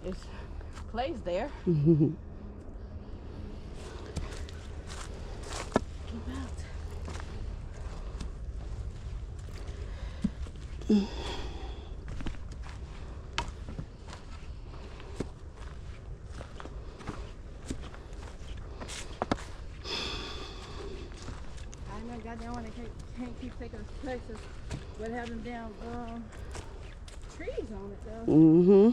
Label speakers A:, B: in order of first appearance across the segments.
A: It's place there.
B: Mm-hmm.
A: Keep out. I know goddamn one they can't keep taking us places but have them damn trees on it though.
B: Mm-hmm.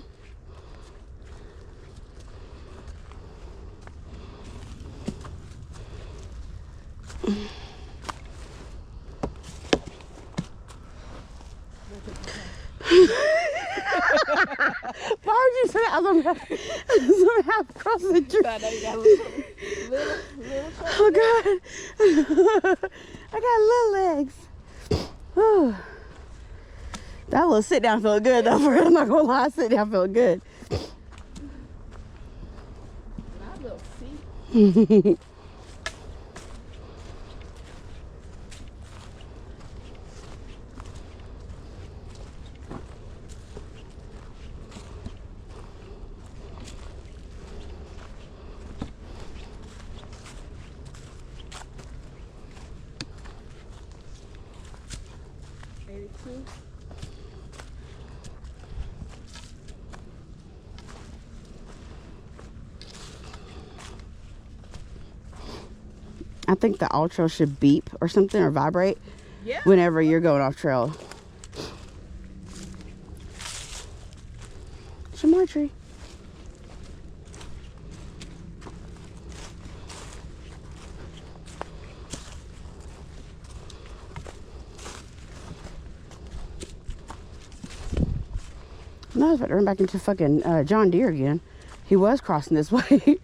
B: Why would you say that? I was gonna have across the tree.
A: I know you got little
B: Oh God. I got little legs. Whew. That little sit down felt good though. For real, I'm not gonna lie, sit down felt good.
A: my little feet.
B: I think the outro should beep or something or vibrate
A: Yeah.
B: whenever you're going off trail. Some more tree. No, I was about to run back into fucking John Deere again. He was crossing this way.